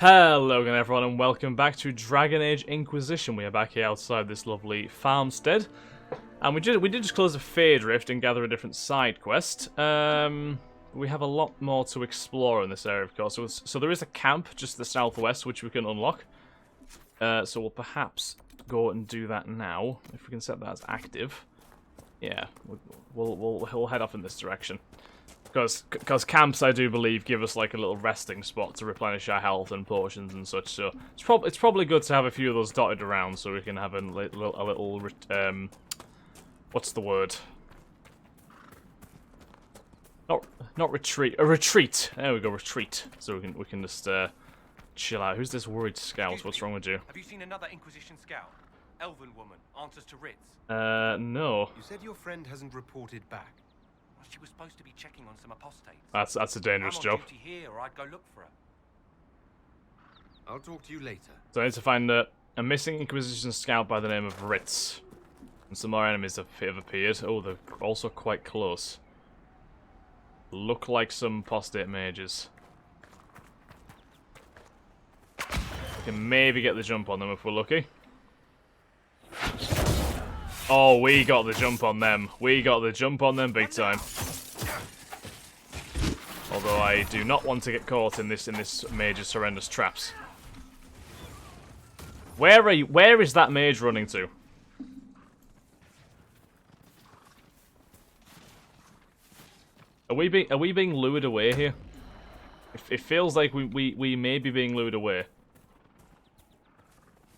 Hello again everyone and welcome back to Dragon Age Inquisition. We are back here outside this lovely farmstead. And we did just close a Fade Rift and gather a different side quest. We have a lot more to explore in this area, of course. So there is a camp just to the southwest which we can unlock. So we'll perhaps go and do that now, if we can set that as active. Yeah, we'll head off in this direction. Because camps, I do believe, give us like a little resting spot to replenish our health and potions and such. So it's probably good to have a few of those dotted around so we can have a little what's the word? Not retreat. A retreat. There we go, retreat. So we can just chill out. Who's this worried scout? What's wrong with you? Have you seen another Inquisition scout? Elven woman, answers to writs. No. You said your friend hasn't reported back. She was supposed to be checking on some apostates. That's a dangerous job. I'm on duty here, or I'd go look for her. I'll talk to you later. So I need to find a missing Inquisition scout by the name of Ritz. And some more enemies have appeared. Oh, they're also quite close. Look like some apostate mages. We can maybe get the jump on them if we're lucky. Oh, we got the jump on them. We got the jump on them big time. Although I do not want to get caught in this mage's horrendous traps. Where are you? Where is that mage running to? Are we being lured away here? It feels like we may be being lured away.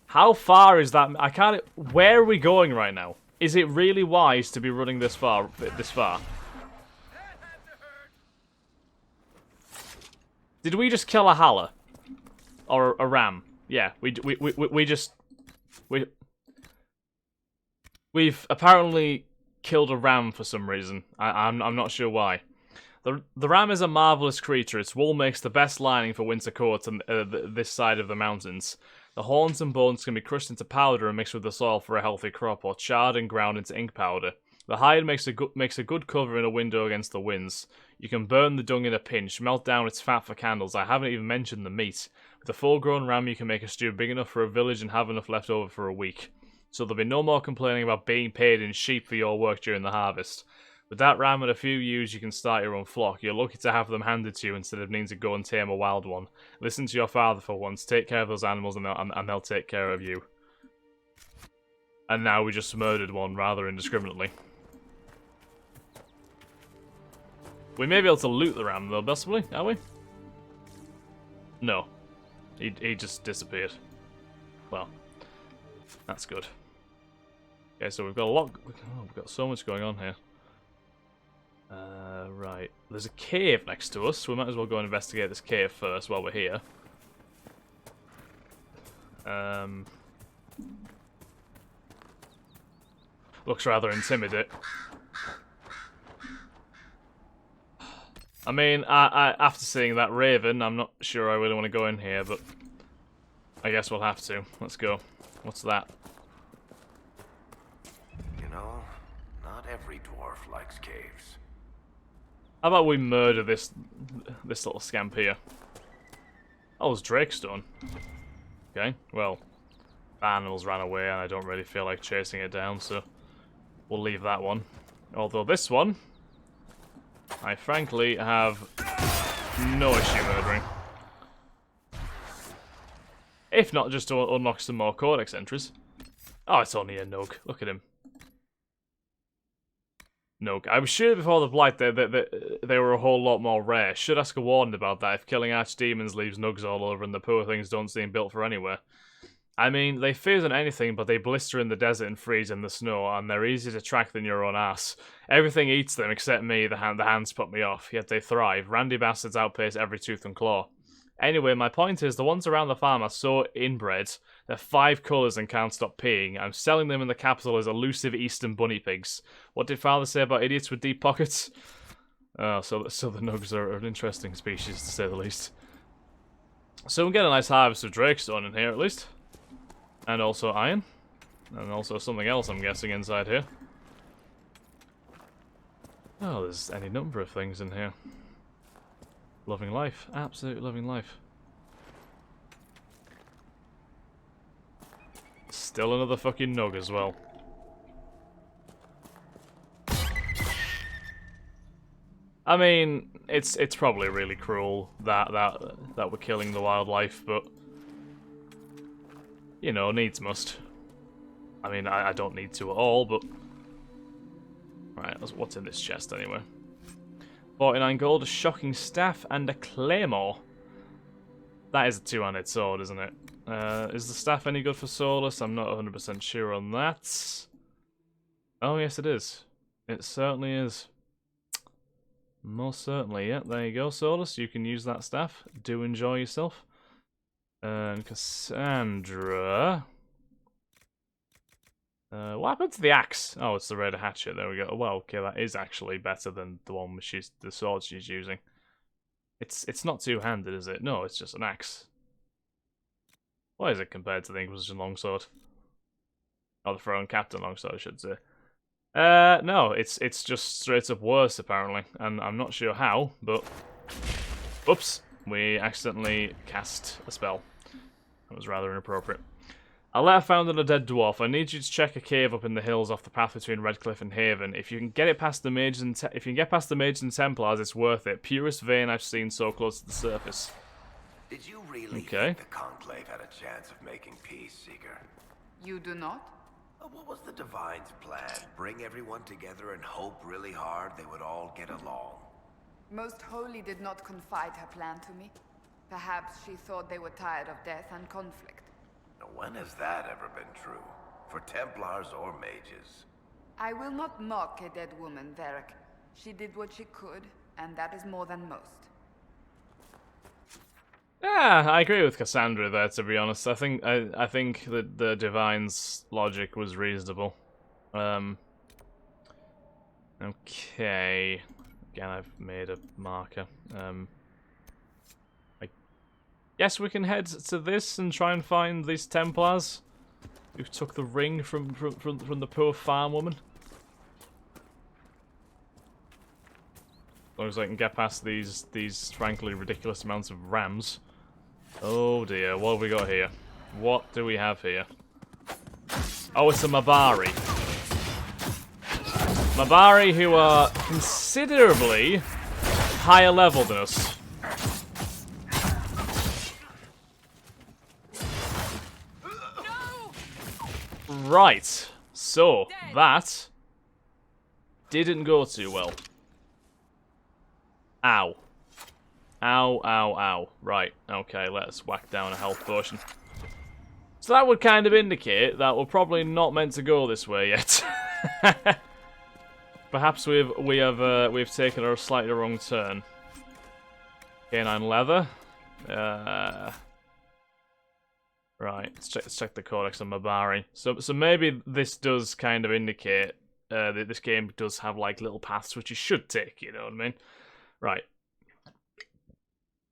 How far is that? I can't. Where are we going right now? Is it really wise to be running this far? Did we just kill a Halla? Or a ram? Yeah, we've apparently killed a ram for some reason. I'm not sure why. The ram is a marvelous creature. Its wool makes the best lining for winter coats on this side of the mountains. The horns and bones can be crushed into powder and mixed with the soil for a healthy crop, or charred and ground into ink powder. The hide makes a good cover in a window against the winds. You can burn the dung in a pinch, melt down its fat for candles. I haven't even mentioned the meat. With a full-grown ram, you can make a stew big enough for a village and have enough left over for a week. So there'll be no more complaining about being paid in sheep for your work during the harvest. With that ram and a few ewes, you can start your own flock. You're lucky to have them handed to you instead of needing to go and tame a wild one. Listen to your father for once. Take care of those animals and they'll take care of you. And now we just murdered one rather indiscriminately. We may be able to loot the ram though, possibly, are we? No. He just disappeared. Well, that's good. Okay, so we've got a lot. Oh, we've got so much going on here. Right. There's a cave next to us, so we might as well go and investigate this cave first while we're here. Looks rather intimidating. I mean, after seeing that raven, I'm not sure I really want to go in here, but I guess we'll have to. Let's go. What's that? You know, not every dwarf likes caves. How about we murder this little scamp here? Oh, it's Drakestone. Okay, well, animals ran away and I don't really feel like chasing it down, so we'll leave that one. Although this one, I frankly have no issue murdering. If not, just to unlock some more Codex entries. Oh, it's only a Nug. Look at him. Nug. I was sure before the Blight they were a whole lot more rare. Should ask a warden about that if killing archdemons leaves Nugs all over and the poor things don't seem built for anywhere. I mean, they fizz on anything, but they blister in the desert and freeze in the snow, and they're easier to track than your own ass. Everything eats them except me, the hands put me off, yet they thrive. Randy bastards outpace every tooth and claw. Anyway, my point is, the ones around the farm are so inbred, they're 5 colours and can't stop peeing. I'm selling them in the capital as elusive eastern bunny pigs. What did father say about idiots with deep pockets? Oh, so the Nugs are an interesting species, to say the least. So we get a nice harvest of Drakestone in here, at least. And also iron. And also something else, I'm guessing, inside here. Oh, there's any number of things in here. Loving life. Absolutely loving life. Still another fucking nug as well. I mean, it's probably really cruel that we're killing the wildlife, but you know, needs must. I mean, I don't need to at all, but right. What's in this chest anyway? 49 gold, a shocking staff, and a claymore. That is a two-handed sword, isn't it? Is the staff any good for Solus? I'm not 100% sure on that. Oh yes, it is. It certainly is. Most certainly, yeah. There you go, Solus. You can use that staff. Do enjoy yourself. And Cassandra. What happened to the axe? Oh, it's the red hatchet. There we go. Well, okay, that is actually better than the one with the sword she's using. It's not two-handed, is it? No, it's just an axe. What is it compared to the Inquisition longsword? Or the Throne Captain longsword, I should say. No, it's just straight up worse apparently, and I'm not sure how, but oops, we accidentally cast a spell. That was rather inappropriate. A letter found in a dead dwarf. I need you to check a cave up in the hills off the path between Redcliffe and Haven. If you can get it past the mages and Templars, it's worth it. Purest vein I've seen so close to the surface. Did you really think the Conclave had a chance of making peace, Seeker? You do not? What was the Divine's plan? Bring everyone together and hope really hard they would all get along? Most Holy did not confide her plan to me. Perhaps she thought they were tired of death and conflict. Now, when has that ever been true? For Templars or mages? I will not mock a dead woman, Varric. She did what she could, and that is more than most. Yeah, I agree with Cassandra there, to be honest. I think that the Divine's logic was reasonable. Okay. Again, I've made a marker. I guess we can head to this and try and find these Templars who took the ring from the poor farm woman. As long as I can get past these frankly ridiculous amounts of rams. Oh dear, what have we got here? What do we have here? Oh, it's a Mabari. Mabari who are considerably higher level than us. Right, so that didn't go too well. Ow. Ow, ow, ow. Right, okay, let's whack down a health potion. So that would kind of indicate that we're probably not meant to go this way yet. Perhaps we've taken a slightly wrong turn. Canine leather. Right, let's check the Codex on Mabari. So maybe this does kind of indicate that this game does have like little paths which you should take, you know what I mean? Right.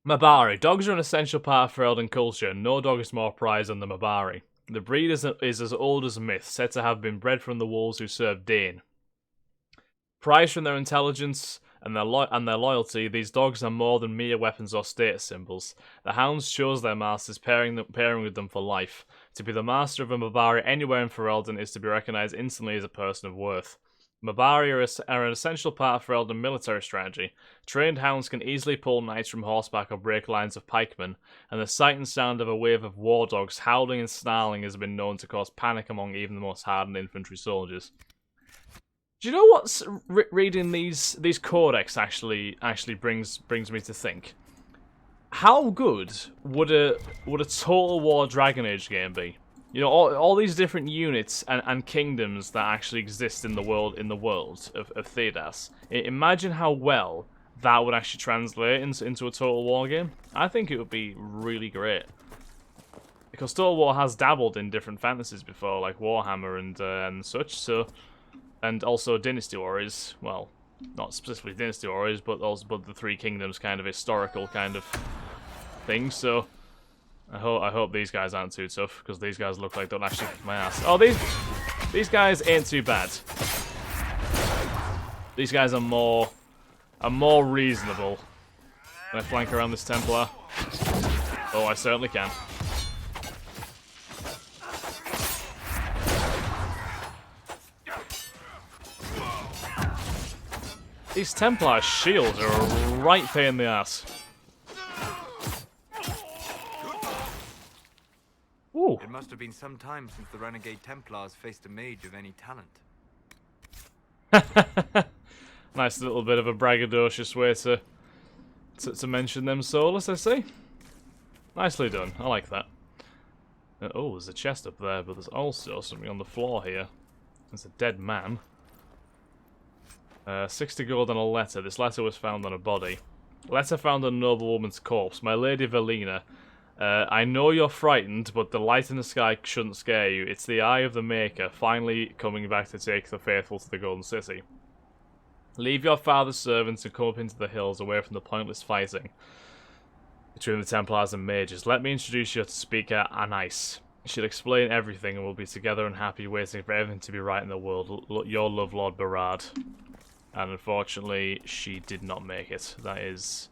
Mabari. Dogs are an essential part of Ferelden culture. No dog is more prized than the Mabari. The breed is as old as myth, said to have been bred from the wolves who served Dane. Prized from their intelligence and their loyalty, these dogs are more than mere weapons or status symbols. The hounds chose their masters, pairing with them for life. To be the master of a Mabari anywhere in Ferelden is to be recognised instantly as a person of worth. Mabari are an essential part of Ferelden military strategy. Trained hounds can easily pull knights from horseback or break lines of pikemen, and the sight and sound of a wave of war dogs howling and snarling has been known to cause panic among even the most hardened infantry soldiers. Do you know what's reading these codex actually brings me to think? How good would a Total War Dragon Age game be? You know, all these different units and kingdoms that actually exist in the world of Thedas. Imagine how well that would actually translate into a Total War game. I think it would be really great. Because Total War has dabbled in different fantasies before, like Warhammer and such. So, and also Dynasty Warriors. Well, not specifically Dynasty Warriors, but the Three Kingdoms kind of historical kind of thing. So. I hope these guys aren't too tough, because these guys look like they'll actually kick my ass. Oh, these guys ain't too bad. These guys are more reasonable. Can I flank around this Templar? Oh, I certainly can. These Templar shields are a right pain in the ass. Ooh. It must have been some time since the Renegade Templars faced a mage of any talent. Nice little bit of a braggadocious way to mention them soulless, I see. Nicely done. I like that. Oh, there's a chest up there, but there's also something on the floor here. There's a dead man. 60 gold and a letter. This letter was found on a body. Letter found on a noblewoman's corpse. My lady Velina, I know you're frightened, but the light in the sky shouldn't scare you. It's the eye of the Maker, finally coming back to take the faithful to the Golden City. Leave your father's servants and come up into the hills away from the pointless fighting between the Templars and mages. Let me introduce you to Speaker Anais. She'll explain everything and we'll be together and happy, waiting for everything to be right in the world. Your love, Lord Barad. And unfortunately, she did not make it. That is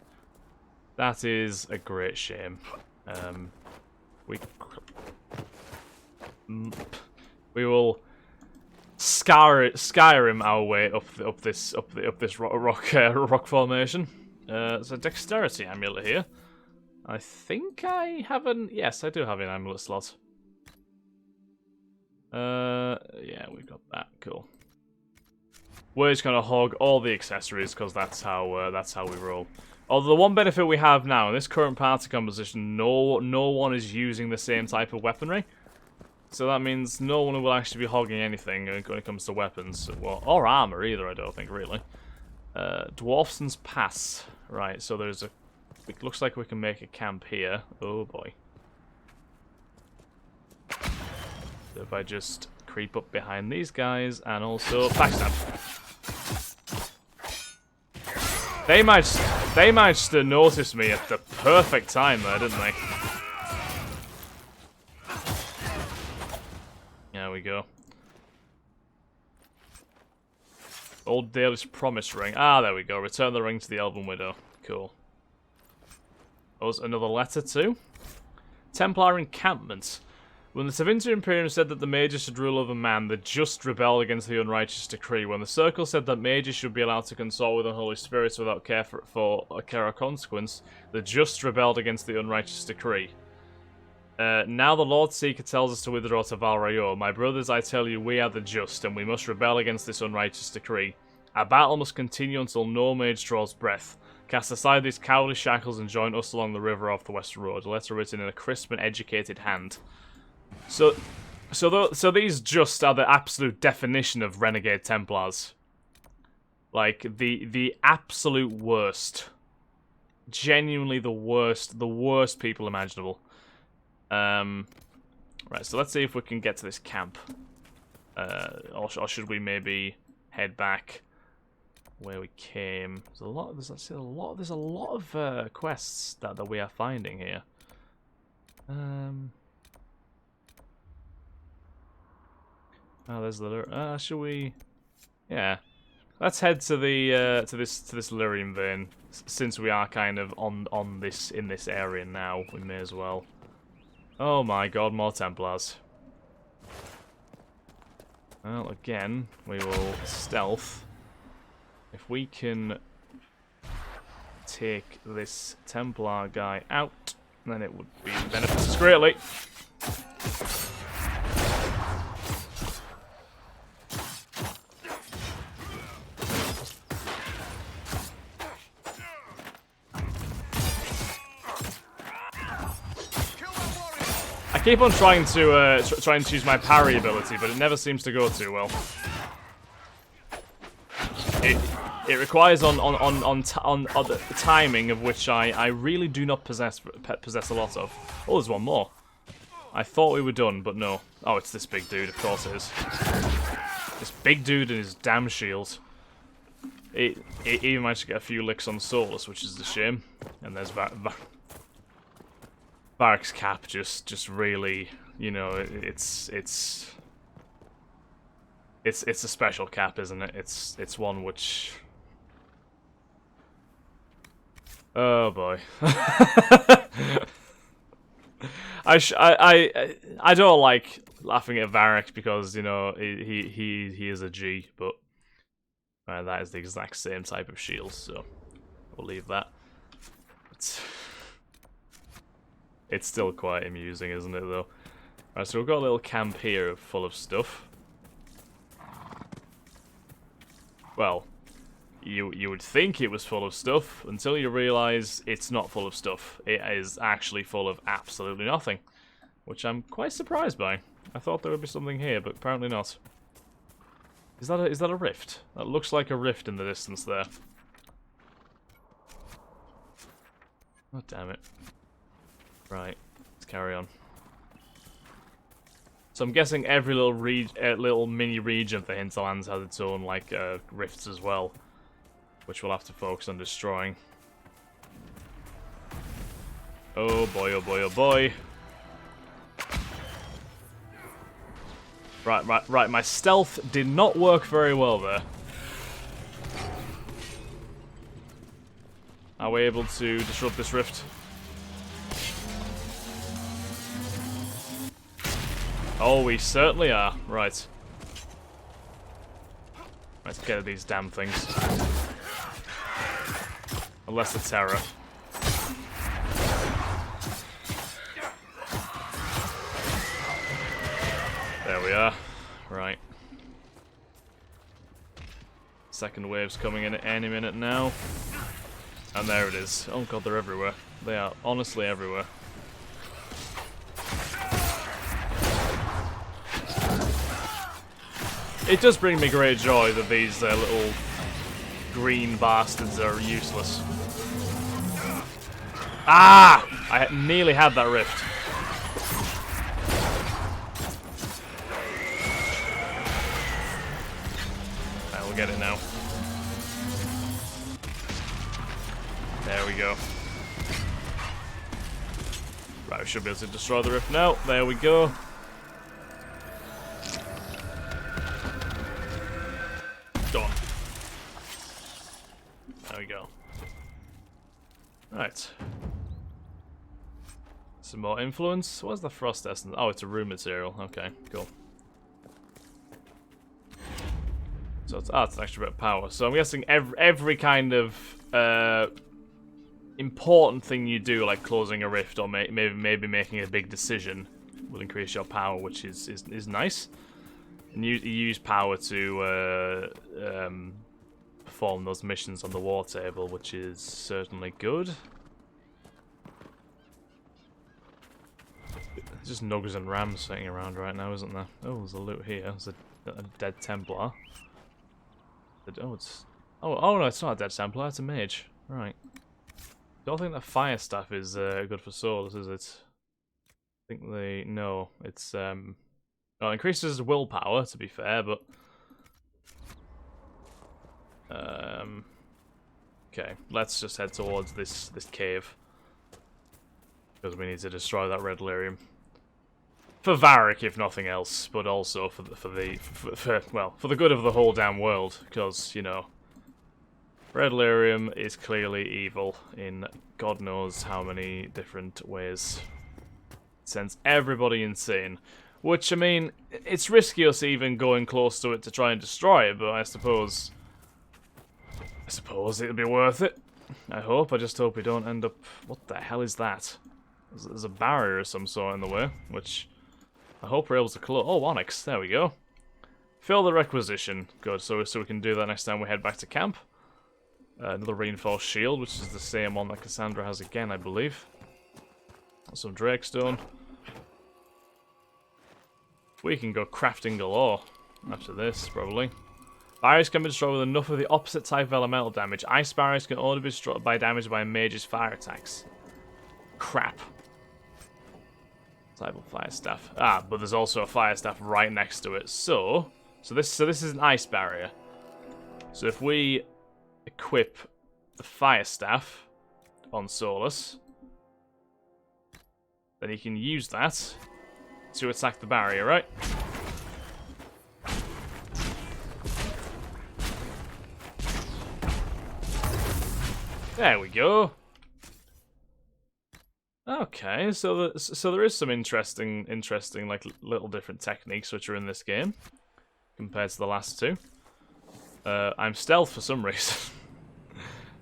a great shame. We will Skyrim our way up this rock formation. There's a dexterity amulet here. I think I have an... Yes, I do have an amulet slot. Yeah, we've got that. Cool. We're just gonna hog all the accessories because that's how we roll. Although the one benefit we have now in this current party composition, no one is using the same type of weaponry. So that means no one will actually be hogging anything when it comes to weapons, or armor either. I don't think really. Dwarfson's Pass. Right. So there's a. It looks like we can make a camp here. Oh boy. So if I just creep up behind these guys and also backstab. They managed to notice me at the perfect time there, didn't they? There we go. Old Dale's promise ring. Ah, there we go. Return the ring to the Elven Widow. Cool. That was another letter too. Templar encampment. When the Tevinter Emporium said that the mages should rule over man, the just rebelled against the unrighteous decree. When the Circle said that mages should be allowed to consort with the Holy Spirits without care or consequence, the just rebelled against the unrighteous decree. Now the Lord Seeker tells us to withdraw to Val Rayor. My brothers, I tell you, we are the just, and we must rebel against this unrighteous decree. Our battle must continue until no mage draws breath. Cast aside these cowardly shackles and join us along the river off the Western Road. A letter written in a crisp and educated hand. So these just are the absolute definition of Renegade Templars. Like, the absolute worst. Genuinely the worst people imaginable. Right, so let's see if we can get to this camp. Or should we maybe head back where we came? There's a lot of quests that we are finding here. Oh, there's the should we? Yeah, let's head to the to this Lyrium vein. Since we are kind of in this area now, we may as well. Oh my God, more Templars. Well, again, we will stealth. If we can take this Templar guy out, then it would benefit us greatly. I keep on trying to use my parry ability, but it never seems to go too well. It requires on the timing of which I really do not possess a lot of. Oh, there's one more. I thought we were done, but no. Oh, it's this big dude. Of course it is. This big dude and his damn shield. It even managed to get a few licks on Solus, which is a shame. And there's Varric's cap just really, you know, it's a special cap, isn't it? It's one which, oh boy. I don't like laughing at Varric because, you know, he is a G, but That is the exact same type of shield, so we'll leave that. It's still quite amusing, isn't it, though? Alright, so we've got a little camp here full of stuff. Well, you would think it was full of stuff until you realise it's not full of stuff. It is actually full of absolutely nothing, which I'm quite surprised by. I thought there would be something here, but apparently not. Is that a rift? That looks like a rift in the distance there. Oh, damn it. Right, let's carry on. So I'm guessing every little mini region of the Hinterlands has its own like rifts as well, which we'll have to focus on destroying. Oh boy, oh boy, oh boy. Right, my stealth did not work very well there. Are we able to disrupt this rift? Oh, we certainly are. Right. Let's get at these damn things. Unless it's terror. There we are. Right. Second wave's coming in at any minute now. And there it is. Oh god, they're everywhere. They are honestly everywhere. It does bring me great joy that these little green bastards are useless. Ah! I nearly had that rift. I will get it now. There we go. Right, we should be able to destroy the rift now. There we go. Done. There we go. Right. Some more influence. What's the frost essence? Oh, it's a room material. Okay, cool. So it's an extra bit of power. So I'm guessing every kind of important thing you do, like closing a rift or maybe making a big decision, will increase your power, which is nice. And you use power to perform those missions on the war table, which is certainly good. There's just nugs and rams sitting around right now, isn't there? Oh, there's a loot here. There's a dead Templar. Oh, oh no, it's not a dead Templar. It's a mage. Right. Don't think that fire staff is good for souls, is it? I think no. It's well, it increases willpower, to be fair, but okay, let's just head towards this cave because we need to destroy that red lyrium for Varric, if nothing else, but also for the good of the whole damn world, because you know, red lyrium is clearly evil in God knows how many different ways. It sends everybody insane. Which, I mean, it's risky us even going close to it to try and destroy it, but I suppose it'll be worth it. I just hope we don't end up... What the hell is that? There's a barrier of some sort in the way, which I hope we're able to close. Oh, Onyx, there we go. Fill the requisition. Good, so we can do that next time we head back to camp. Another reinforced shield, which is the same one that Cassandra has again, I believe. Some Drakestone. We can go crafting galore after this, probably. Barriers can be destroyed with enough of the opposite type of elemental damage. Ice barriers can only be destroyed by damage by mage's fire attacks. Crap. Type of fire staff. Ah, but there's also a fire staff right next to it. So this is an ice barrier. So if we equip the fire staff on Solus, then he can use that to attack the barrier, right? There we go. Okay, so there is some interesting like little different techniques which are in this game compared to the last two. I'm stealth for some reason.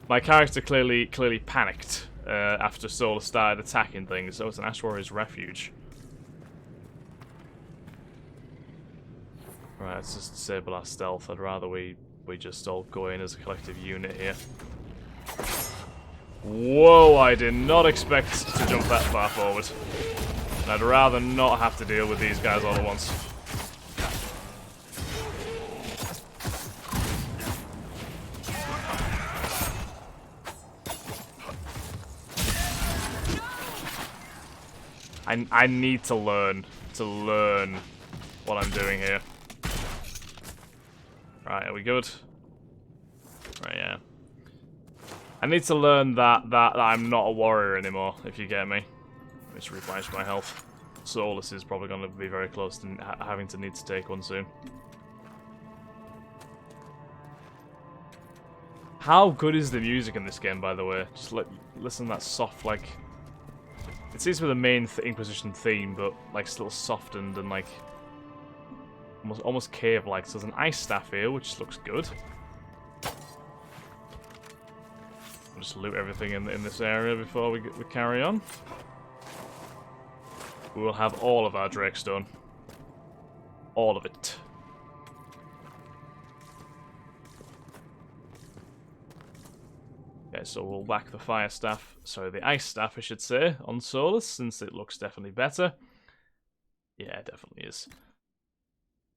My character clearly panicked after Solar started attacking things. Oh, it's an Ash Warrior's refuge. Right, let's just disable our stealth. I'd rather we just all go in as a collective unit here. Whoa, I did not expect to jump that far forward. I'd rather not have to deal with these guys all at once. I need to learn what I'm doing here. Right, are we good? Right, yeah. I need to learn that I'm not a warrior anymore, if you get me. Let me just replenish my health. Solus is probably going to be very close to having to need to take one soon. How good is the music in this game, by the way? Just listen to that soft, like... It seems to be the main Inquisition theme, but like still softened and like... Almost cave-like. So there's an ice staff here, which looks good. I'll just loot everything in this area before we carry on. We will have all of our drakes done. All of it. Okay, so we'll whack the fire staff, sorry, the ice staff I should say, on Solus, since it looks definitely better. Yeah, it definitely is.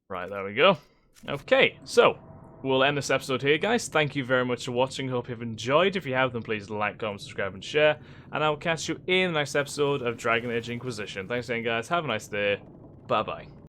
Right, there we go. Okay, so we'll end this episode here, guys. Thank you very much for watching. Hope you've enjoyed. If you have, then please like, comment, subscribe, and share. And I will catch you in the next episode of Dragon Age Inquisition. Thanks again, guys. Have a nice day. Bye-bye.